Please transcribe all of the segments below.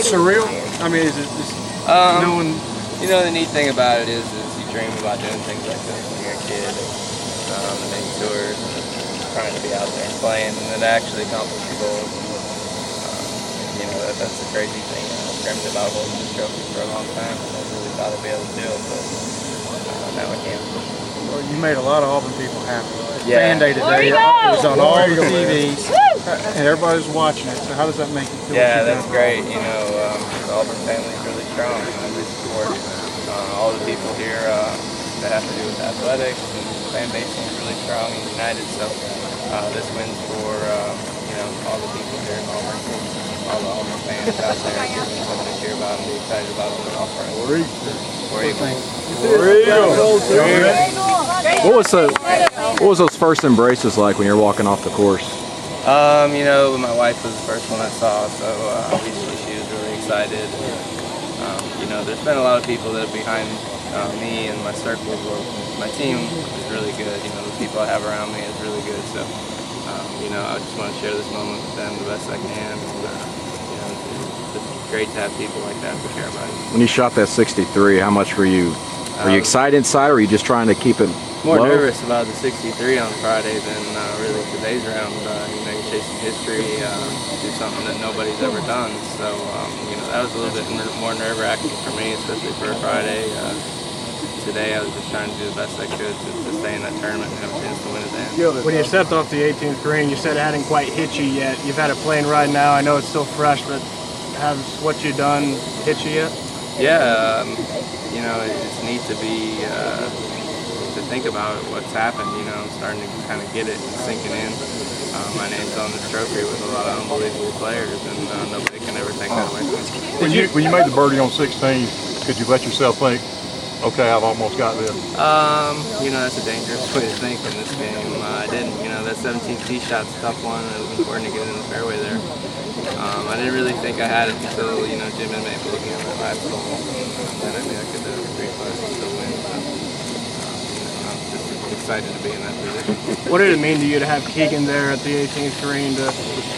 surreal? I mean, is it just knowing? You know, the neat thing about it is you dream about doing things like this when you're a kid, and making tours, and trying to be out there and playing, and then actually accomplish your goals. You know, that's the crazy thing. I dreamed about holding this trophy for a long time, and I really thought I'd be able to do it, but now I can. Well, you made a lot of Auburn people happy. Yeah. Fan Day today, it was on all the TVs, and everybody was watching it. So how does that make you feel? Yeah, that's great. You know, the Auburn family's really strong. We support all the people here that have to do with athletics, and the fan base seems really strong and united. So this wins for you know, all the people here in Auburn, all the Auburn fans out there. It gives me something to cheer about and be excited about on the golf front. What was those first embraces like when you're walking off the course? You know, my wife was the first one I saw, so obviously she was really excited. You know, there's been a lot of people that are behind me and my circle. My team is really good. You know, the people I have around me is really good. So, you know, I just want to share this moment with them the best I can. And, you know, it's great to have people like that to care about you. When you shot that 63, how much were you excited inside, or were you just trying to keep it more low? Nervous about the 63 on Friday than really today's round. You know, you're chasing history, do something that nobody's ever done. So, you know, that was a little bit more nerve-wracking for me, especially for a Friday. Today I was just trying to do the best I could to stay in that tournament and have a chance to win it then. When you stepped off the 18th green, you said it hadn't quite hit you yet. You've had a plane ride now. I know it's still fresh, but has what you done hit you yet? Yeah, you know, it's neat to be to think about what's happened. You know, I'm starting to kind of get it and sinking in. My name's on this trophy with a lot of unbelievable players, and nobody can ever take that away from me. When you made the birdie on 16, could you let yourself think, okay, I've almost got this? You know, that's a dangerous way to think in this game. I didn't. You know, that 17th tee shot's a tough one. It was important to get in the fairway there. I didn't really think I had it until, you know, Jim and Maple looking at my last hole, and then I knew I could do 3 putts and still win. So, you know, I'm just excited to be in that position. What did it mean to you to have Keegan there at the 18th green, to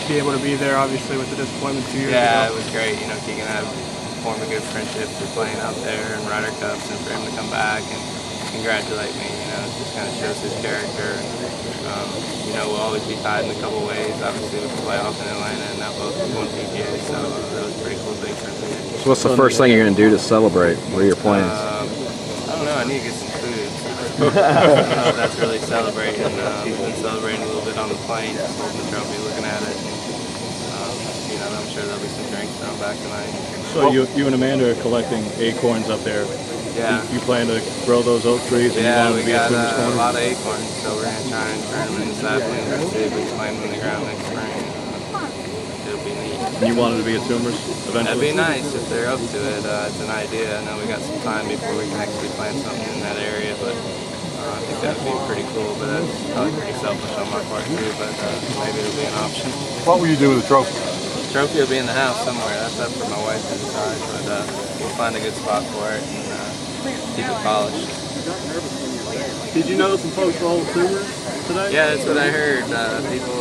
be able to be there, obviously, with the disappointment 2 years ago? Yeah, it was great. You know, Keegan and I formed a good friendship through playing out there and Ryder Cups, and for him to come back and congratulate me, you know, it just kind of shows his character. You know, we'll always be tied in a couple ways, obviously with the playoff in Atlanta, and now both won PGA, so that was a pretty cool thing for me. So what's the first thing you're going to do to celebrate? What are your plans? I don't know, I need to get some food. That's really celebrating. We've been celebrating a little bit on the plane, just holding the trophy, looking at it. And, you know, I'm sure there'll be some drinks thrown back tonight. So you and Amanda are collecting acorns up there. Yeah. You plan to grow those oak trees? And Yeah, you want we to be got a a lot of acorns, so we're going to try and turn them into saplings and see if we can plant them in the ground next spring. It'll be neat. And you wanted to be a tumors eventually? That'd be nice if they're up to it. It's an idea. I know we got some time before we can actually plant something in that area, but I think that would be pretty cool. But that's probably pretty selfish on my part too, but maybe it'll be an option. What will you do with the trophy? The trophy will be in the house somewhere. That's up for my wife to decide, but we'll find a good spot for it and keep it polished. Did you know some folks rolled tumors today? Yeah, that's what I heard. People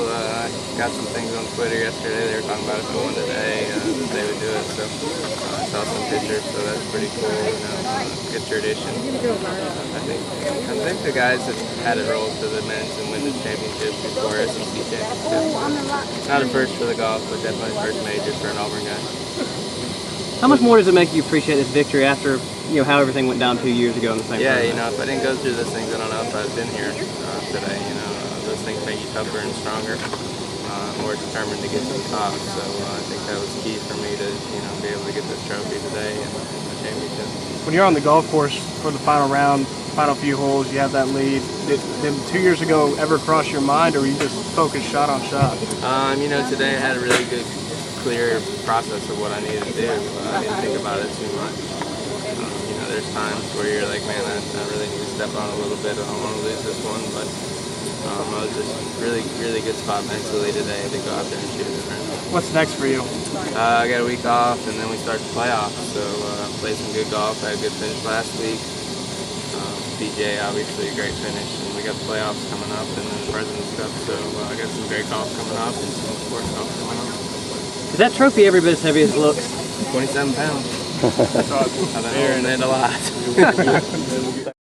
got some things on Twitter yesterday. They were talking about if I won today, that they would do it. So I saw some pictures, so that's pretty cool. You know, good tradition. I think the guys that had it rolled to the men's and women's championships before SEC championships. Not a first for the golf, but definitely first major for an Auburn guy. How much more does it make you appreciate this victory after, you know, how everything went down 2 years ago in the same Yeah, tournament? you know, if I didn't go through those things, I don't know if I'd been here today. You know, those things make you tougher and stronger, more determined to get to the top. So I think that was key for me to, you know, be able to get this trophy today and the championship. When you're on the golf course for the final round, final few holes, you have that lead. Did 2 years ago ever cross your mind, or were you just focused shot on shot? You know, today I had a really good, clear process of what I needed to do. I didn't think about it too much. You know, there's times where you're like, man, I really need to step on a little bit. I don't want to lose this one, but I was just really good spot mentally today to go out there and shoot it. What's next for you? I got a week off, and then we start the playoffs. So played some good golf. I had a good finish last week. PGA, obviously a great finish, and we got the playoffs coming up, and then the President's Cup. So I got some great golf coming up and some sports golf coming up. Is that trophy every bit as heavy as it looks? 27 pounds. That's awesome. I've been hearing it a lot.